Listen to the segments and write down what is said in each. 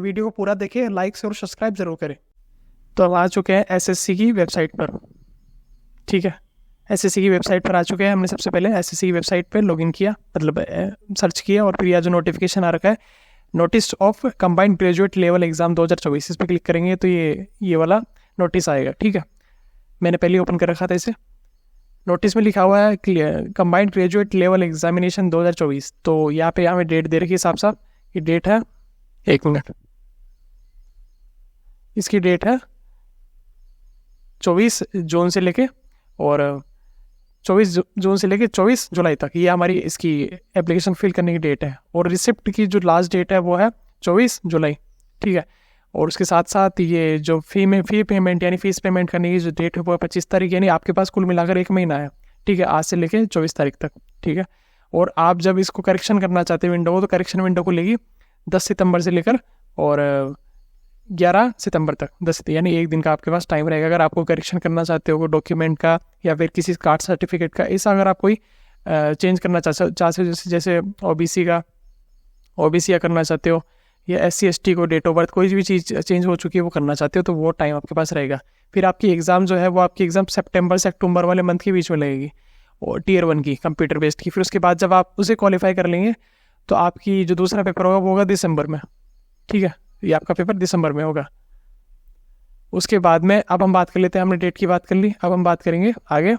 Video को पूरा देखें, लाइक और सब्सक्राइब जरूर करें। तो हम आ चुके हैं एसएससी की वेबसाइट पर। ठीक है, एसएससी की वेबसाइट पर आ चुके हैं। हमने सबसे पहले एसएससी की वेबसाइट पर लॉगिन किया, मतलब सर्च किया, और फिर यह जो नोटिफिकेशन आ रखा है notice of combined graduate level exam 2024, इस पर क्लिक करेंगे तो ये वाला नोटिस आएगा। ठीक है, मैंने पहले ओपन कर रखा था इसे। नोटिस में लिखा हुआ है कंबाइंड ग्रेजुएट लेवल एग्जामिनेशन 2024। तो यहाँ पे हमें डेट दे रखी है साफ, ये डेट है, 1 मिनट, इसकी डेट है 24 जून से लेके और 24 जून से लेके 24 जुलाई तक, ये हमारी इसकी एप्लीकेशन फिल करने की डेट है। और रिसिप्ट की जो लास्ट डेट है वो है 24 जुलाई। ठीक है, और उसके साथ साथ ये जो फी पेमेंट यानी फीस पेमेंट करने की जो डेट है वो है 25 तारीख, यानी आपके पास कुल मिलाकर 1 महीना है। ठीक है, आज से लेके 24 तारीख तक। ठीक है, और आप जब इसको करेक्शन करना चाहते हैं विंडो को, तो करेक्शन विंडो को लेगी 10 सितंबर से लेकर और 11 सितंबर तक, 10 यानी 1 दिन का आपके पास टाइम रहेगा। अगर आपको करेक्शन करना चाहते हो डॉक्यूमेंट का या फिर किसी कास्ट सर्टिफिकेट का, ऐसा अगर आप कोई चेंज करना चाहते हो, जैसे ओबीसी का करना चाहते हो, या SC/ST को डेट ऑफ बर्थ कोई भी चीज़ चेंज हो चुकी है वो करना चाहते हो, तो वो टाइम आपके पास रहेगा। फिर आपकी एग्ज़ाम जो है वो आपकी एग्ज़ाम सितंबर से अक्टूबर वाले मंथ के बीच में लगेगी, और Tier 1 की कंप्यूटर बेस्ड की। फिर उसके बाद जब आप उसे क्वालिफाई कर लेंगे तो आपकी जो दूसरा पेपर होगा वो होगा दिसंबर में। ठीक है, ये आपका पेपर दिसंबर में होगा। उसके बाद में अब हम बात कर लेते हैं, हमने डेट की बात कर ली, अब हम बात करेंगे आगे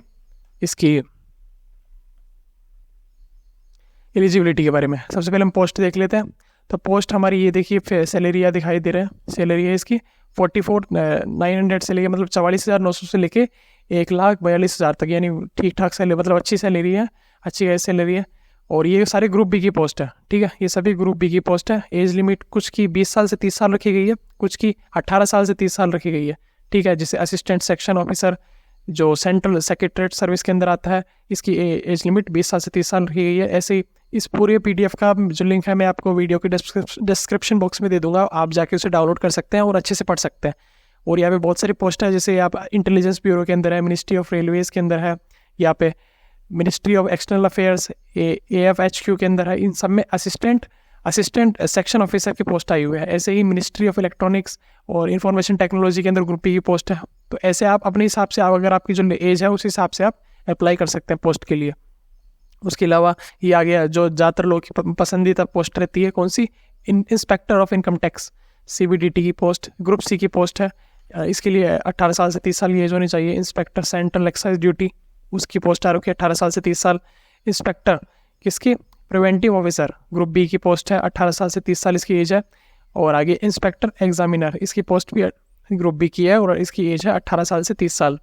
इसकी एलिजिबिलिटी के बारे में। सबसे पहले हम पोस्ट देख लेते हैं। तो पोस्ट हमारी ये देखिए, सैलरी या दिखाई दे रहा है, सैलरी है इसकी 44,900 से लेके, मतलब 44,900 से लेके 1,42,000 तक, यानी ठीक ठाक सैलरी, मतलब अच्छी सैलरी है, अच्छी सैलरी है। और ये सारे ग्रुप बी की पोस्ट है। ठीक है, ये सभी ग्रुप बी की पोस्ट है। एज लिमिट कुछ की 20 साल से 30 साल रखी गई है, कुछ की 18 साल से 30 साल रखी गई है। ठीक है, जिसे असिस्टेंट सेक्शन ऑफिसर जो सेंट्रल सेक्रेटरीट सर्विस के अंदर आता है, इसकी एज लिमिट 20 साल से 30 साल रखी गई है। ऐसे ही इस पूरे PDF का जो लिंक है मैं आपको वीडियो के डिस्क्रिप्शन बॉक्स में दे दूंगा, आप जाके उसे डाउनलोड कर सकते हैं और अच्छे से पढ़ सकते हैं। और यहाँ पे बहुत सारी पोस्ट है, जैसे आप इंटेलिजेंस ब्यूरो के अंदर है, मिनिस्ट्री ऑफ रेलवेज के अंदर है, यहाँ पे ministry of external affairs AFHQ के अंदर है। इन सब में असिस्टेंट सेक्शन ऑफिसर की पोस्ट आई हुई है। ऐसे ही मिनिस्ट्री ऑफ इलेक्ट्रॉनिक्स और इंफॉर्मेशन टेक्नोलॉजी के अंदर ग्रुप बी की पोस्ट है। तो ऐसे आप अपने हिसाब से, अगर आपकी जो एज है उस हिसाब से आप अप्लाई कर सकते हैं पोस्ट के लिए। उसके अलावा ये आ गया जो ज़्यादातर लोगों की पसंदीदा पोस्ट रहती है, कौन सी, inspector of income tax CBDT की पोस्ट, ग्रुप सी की पोस्ट है। इसके लिए 18 साल से 30 साल की एज होनी चाहिए। इंस्पेक्टर सेंट्रल एक्साइज ड्यूटी, उसकी पोस्ट आ रखी है 18 साल से 30 साल। इंस्पेक्टर किसकी, प्रिवेंटिव ऑफिसर, ग्रुप बी की पोस्ट है, 18 साल से 30 साल इसकी एज है। और आगे इंस्पेक्टर एग्जामिनर, इसकी पोस्ट भी ग्रुप बी की है और इसकी एज है 18 साल से 30 साल।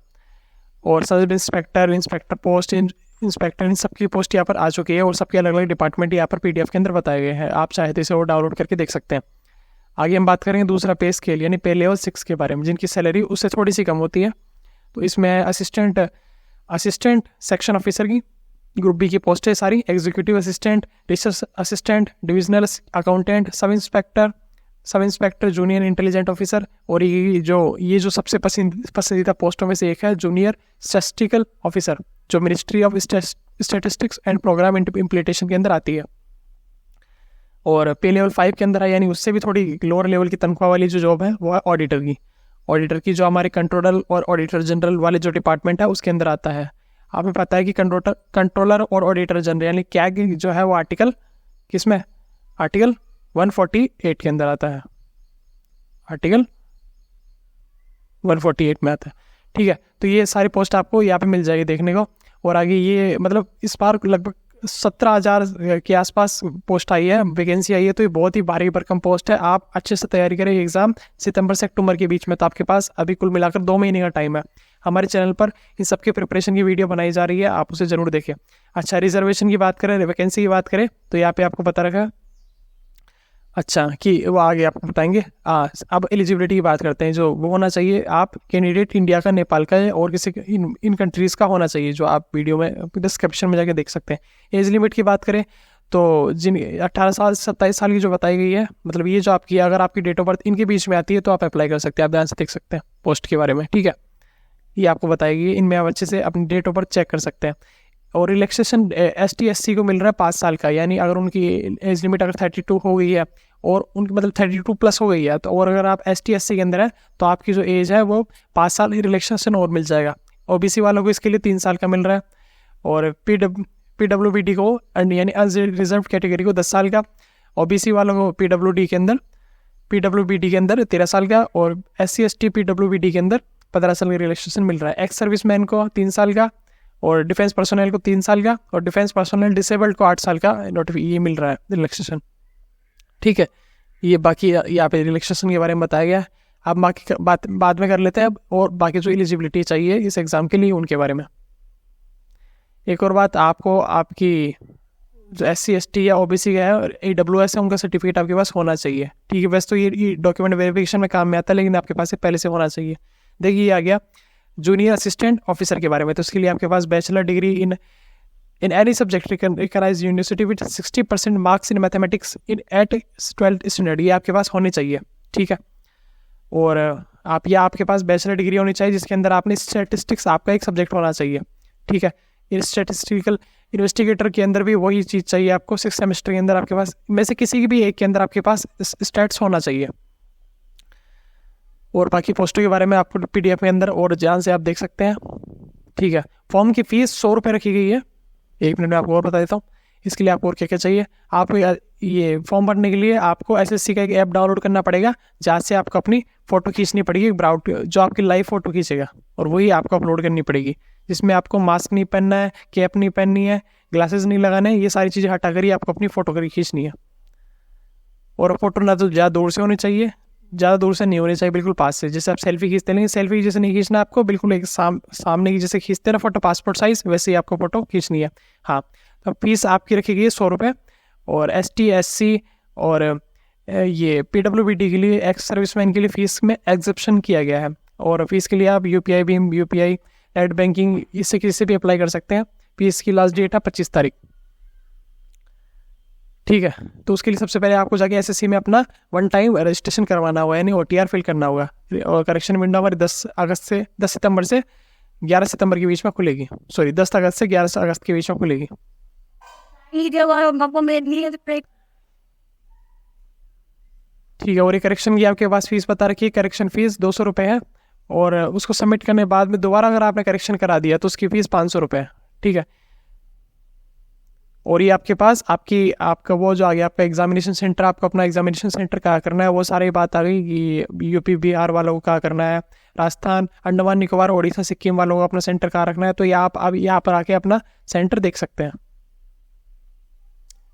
और सब इंस्पेक्टर पोस्ट, इंस्पेक्टर, इन सबकी पोस्ट यहाँ पर आ चुकी है और सबके अलग अलग डिपार्टमेंट यहाँ पर PDF के अंदर बताए गए हैं। आप चाहे तो इसे और डाउनलोड करके देख सकते हैं। आगे हम बात करेंगे दूसरा पे स्केल यानी पे लेवल 6 के बारे में, जिनकी सैलरी उससे थोड़ी सी कम होती है। तो इसमें असिस्टेंट सेक्शन ऑफिसर की ग्रुप बी की पोस्ट है सारी, executive assistant, research assistant, divisional accountant, sub inspector, junior intelligent officer, और ये जो सबसे पसंदीदा पोस्टों में से एक है जूनियर स्टैटिस्टिकल ऑफिसर, जो ministry of statistics and programme implementation के अंदर आती है। और पे लेवल 5 के अंदर है, यानी उससे भी थोड़ी लोअर लेवल की तनख्वाह वाली जो जॉब है वो है ऑडिटर की जो हमारे कंट्रोलर और ऑडिटर जनरल वाले जो डिपार्टमेंट है उसके अंदर आता है। आपको पता है कि कंट्रोलर और ऑडिटर जनरल यानी कैग जो है वो आर्टिकल 148 के अंदर आता है, आर्टिकल 148 में आता है। ठीक है, तो ये सारी पोस्ट आपको यहाँ पे मिल जाएगी देखने को। और आगे ये मतलब इस बार लगभग 17,000 के आसपास पोस्ट आई है, वैकेंसी आई है। तो ये बहुत ही भारी भरकम पोस्ट है। आप अच्छे से तैयारी करें एग्जाम सितंबर से अक्टूबर के बीच में, तो आपके पास अभी कुल मिलाकर 2 महीने का टाइम है। हमारे चैनल पर इन सबके प्रिपरेशन की वीडियो बनाई जा रही है, आप उसे जरूर देखें। अच्छा, रिजर्वेशन की बात करें, वैकेंसी की बात करें, तो यहाँ पे आपको पता रखा है अच्छा कि वो आगे आपको बताएंगे। अब एलिजिबिलिटी की बात करते हैं। जो वो होना चाहिए, आप कैंडिडेट इंडिया का, नेपाल का है और किसी इन कंट्रीज़ का होना चाहिए, जो आप वीडियो में डिस्क्रिप्शन में जाके देख सकते हैं। एज लिमिट की बात करें तो जिन 18 साल से 27 साल की जो बताई गई है, मतलब ये जो आपकी, अगर आपकी डेट ऑफ बर्थ इनके बीच में आती है तो आप अप्लाई कर सकते हैं। आप ध्यान से देख सकते हैं पोस्ट के बारे में। ठीक है, ये आपको बताएगी, इनमें आप अच्छे से अपनी डेट ऑफ बर्थ चेक कर सकते हैं। और रिलैक्सेशन ST SC को मिल रहा है 5 साल का, यानी अगर उनकी एज लिमिट अगर 32 हो गई है और उनकी मतलब 32 प्लस हो गई है तो, और अगर आप ST SC के अंदर है तो आपकी जो एज है वो 5 साल की रिलैक्सेशन और मिल जाएगा। OBC वालों को इसके लिए 3 साल का मिल रहा है, और PWBD को यानी अनरिजर्व कैटेगरी को 10 साल का, OBC वालों को PWBD के अंदर 13 साल का, और SC ST PWBD के अंदर 15 साल का रिलैक्सेशन मिल रहा है। एक्स सर्विसमैन को 3 साल का, और डिफेंस पर्सोनल को 3 साल का, और डिफेंस पर्सोनल डिसेबल्ड को 8 साल का ये मिल रहा है रिलैक्सेशन। ठीक है, ये बाकी यहाँ पे रिलैक्सेशन के बारे में बताया गया है। अब बाकी बात बाद में कर लेते हैं अब, और बाकी जो एलिजिबिलिटी चाहिए इस एग्ज़ाम के लिए उनके बारे में। एक और बात, आपको आपकी जो SC ST या OBC का है और AWS है उनका सर्टिफिकेट आपके पास होना चाहिए। ठीक है, वैसे तो ये डॉक्यूमेंट वेरिफिकेशन में काम में आता है, लेकिन आपके पास पहले से होना चाहिए। देखिए ये आ गया जूनियर असिस्टेंट ऑफिसर के बारे में, तो उसके लिए आपके पास bachelor degree in any subject recognised university with 60% marks in mathematics in at 12th standard, ये आपके पास होनी चाहिए। ठीक है, और आपके पास बैचलर डिग्री होनी चाहिए जिसके अंदर आपने स्टैटिस्टिक्स आपका एक सब्जेक्ट होना चाहिए। ठीक है, इन स्टैटिस्टिकल इन्वेस्टिगेटर के अंदर भी वही चीज़ चाहिए आपको। 6 सेमेस्टर के अंदर आपके पास में से किसी भी एक के अंदर आपके पास स्टैट्स होना चाहिए। और बाकी पोस्टों के बारे में आपको PDF के अंदर और ध्यान से आप देख सकते हैं। ठीक है, फॉर्म की फ़ीस 100 रुपये रखी गई है। 1 मिनट में आपको और बता देता हूँ इसके लिए आपको और क्या क्या चाहिए। आप ये फॉर्म भरने के लिए आपको SSC का एक ऐप डाउनलोड करना पड़ेगा, जहाँ से आपको अपनी फ़ोटो खींचनी पड़ेगी, जो आपकी लाइव फ़ोटो खींचेगा, और वही आपको अपलोड करनी पड़ेगी, जिसमें आपको मास्क नहीं पहनना है, कैप नहीं पहननी है, ग्लासेस नहीं लगाने, ये सारी चीज़ें हटा कर ही आपको अपनी फ़ोटो खींचनी है। और फ़ोटो ना तो ज़्यादा दूर से होनी चाहिए, ज़्यादा दूर से नहीं होनी चाहिए, बिल्कुल पास से। जैसे आप सेल्फी खींचते लेंगे, सेल्फी जैसे नहीं खींचना आपको, बिल्कुल एक सामने की जैसे खींचते ना फ़ोटो पासपोर्ट साइज़, वैसे ही आपको फ़ोटो खींचनी है। हाँ, तो फीस आपकी रखी गई है 100 रुपये। और ST SC और ये PWBD के लिए, एक्स सर्विसमैन के लिए फ़ीस में एग्जेप्शन किया गया है, और फीस के लिए आप UPI Bhim, UPI net banking, इससे किसी भी अप्लाई कर सकते हैं। फीस की लास्ट डेट है 25 तारीख। ठीक है, तो उसके लिए सबसे पहले आपको जाके SSC में अपना 1 टाइम रजिस्ट्रेशन करवाना होगा, यानी OTR फिल करना होगा। और करेक्शन विंडो हमारी 10 सितंबर से 11 सितंबर के बीच में खुलेगी। सॉरी, 10 अगस्त से 11 अगस्त के बीच में खुलेगी। ठीक है, और ये करेक्शन की आपके पास फीस बता रखी है। करेक्शन फीस 200 रुपये है, और उसको सबमिट करने के बाद में दोबारा अगर आपने करेक्शन करा दिया तो उसकी फ़ीस 500 रुपये है। ठीक है, और ये आपके पास आपका वो जो आ गया आपका एग्जामिनेशन सेंटर, आपको अपना एग्जामिनेशन सेंटर कहाँ करना है, वो सारी बात आ गई कि UP बिहार वालों को कहाँ करना है, राजस्थान, अंडमान निकोबार, ओडिशा, सिक्किम वालों को अपना सेंटर कहाँ रखना है। तो ये आप अब यहाँ पर आके अपना सेंटर देख सकते हैं।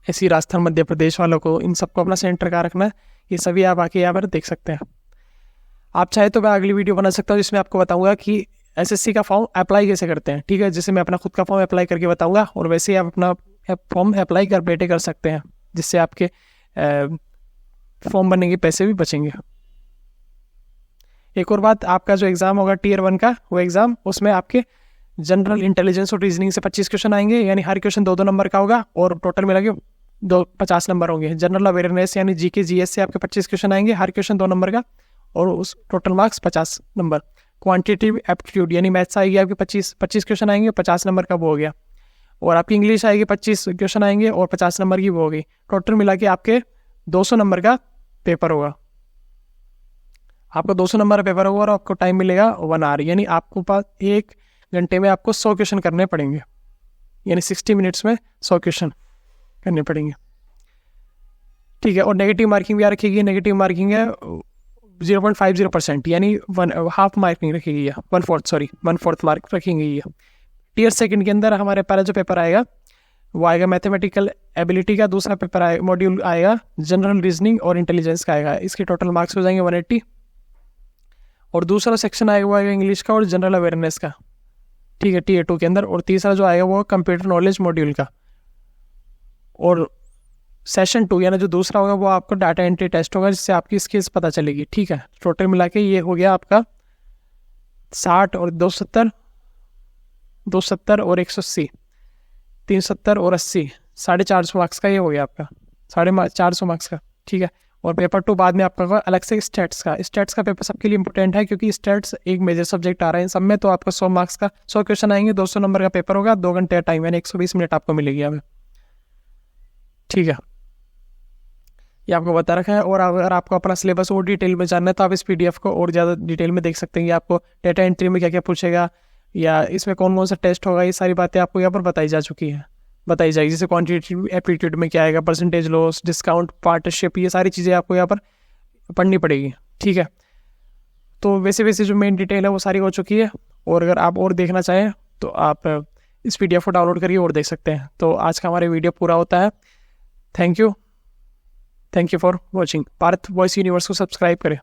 ऐसी राजस्थान, मध्य प्रदेश वालों को, इन सबको अपना सेंटर कहाँ रखना है, ये सभी आप आके यहाँ पर देख सकते हैं। आप चाहे तो मैं अगली वीडियो बना सकता हूँ जिसमें आपको बताऊंगा कि SSC का फॉर्म अप्लाई कैसे करते हैं। ठीक है, जैसे मैं अपना खुद का फॉर्म अप्लाई करके बताऊंगा, और वैसे ही आप अपना फॉर्म अप्लाई कर सकते हैं, जिससे आपके फॉर्म बनने के पैसे भी बचेंगे। एक और बात, आपका जो एग्ज़ाम होगा Tier 1 का, वो एग्ज़ाम, उसमें आपके जनरल इंटेलिजेंस और रीजनिंग से 25 क्वेश्चन आएंगे, यानी हर क्वेश्चन 2-2 नंबर का होगा, और टोटल मिला के 50 नंबर होंगे। जनरल अवेयरनेस यानी GK GS से आपके 25 क्वेश्चन आएंगे, हर क्वेश्चन 2 नंबर का, और उस total marks 50 number. Quantitative aptitude यानी मैथ्स आएगी आपके 25 क्वेश्चन आएंगे, 50 नंबर का वो हो गया। और आपकी इंग्लिश आएगी 25 क्वेश्चन आएंगे और 50 नंबर की वो हो गई। टोटल मिला के आपके 200 नंबर का पेपर होगा। आपका 200 नंबर का पेपर होगा, और आपको टाइम मिलेगा 1 आवर, यानी आपको पास 1 घंटे में आपको 100 क्वेश्चन करने पड़ेंगे, यानी 60 मिनट्स में 100 क्वेश्चन करने पड़ेंगे। ठीक है, और नेगेटिव मार्किंग भी आ रखी है। नेगेटिव मार्किंग है 0.50%, यानी हाफ मार्किंग रखी गई है, 1/4 मार्क रखी गई है। Tier 2 के अंदर हमारे पहला जो पेपर आएगा वो आएगा मैथमेटिकल एबिलिटी का, दूसरा पेपर आएगा, मॉड्यूल आएगा जनरल रीजनिंग और इंटेलिजेंस का आएगा। इसके टोटल मार्क्स हो जाएंगे 180, और दूसरा सेक्शन आएगा वो आएगा इंग्लिश का और जनरल अवेयरनेस का। ठीक है, Tier 2 के अंदर। और तीसरा जो आएगा वो कंप्यूटर नॉलेज मॉड्यूल का। और सेशन 2 यानी जो दूसरा होगा वो आपको डाटा एंट्री टेस्ट होगा, जिससे आपकी स्किल्स पता चलेगी। ठीक है, टोटल मिला के ये हो गया आपका 60 और 270 और 180, 370 और 80, 450 मार्क्स का ये हो गया आपका, 450 मार्क्स का। ठीक है, और पेपर 2 बाद में आपका होगा अलग से स्टैट्स का पेपर सबके लिए इंपॉर्टेंट है, क्योंकि स्टैट्स एक मेजर सब्जेक्ट आ रहा है इन सब में। तो आपका 100 मार्क्स का 100 क्वेश्चन आएंगे, 200 नंबर का पेपर होगा, 2 घंटे का टाइम यानी 120 मिनट आपको मिलेगी हमें। ठीक है, ये आपको बता रखा है। और अगर आपको अपना सिलेबस और डिटेल में जानना है तो आप इस PDF को और ज़्यादा डिटेल में देख सकते हैं। आपको डेटा एंट्री में क्या क्या पूछेगा या इसमें कौन कौन सा टेस्ट होगा, ये सारी बातें आपको यहाँ पर बताई जाएगी। जैसे क्वांटिटेटिव एप्टीट्यूड में क्या आएगा, परसेंटेज लॉस, डिस्काउंट, पार्टनरशिप, ये सारी चीज़ें आपको यहाँ पर पढ़नी पड़ेगी। ठीक है, तो वैसे जो मेन डिटेल है वो सारी हो चुकी है। और अगर आप और देखना चाहें तो आप इस PDF को डाउनलोड करिए और देख सकते हैं। तो आज का हमारा वीडियो पूरा होता है। Thank you for watching. Bharat voice universe को सब्सक्राइब करें।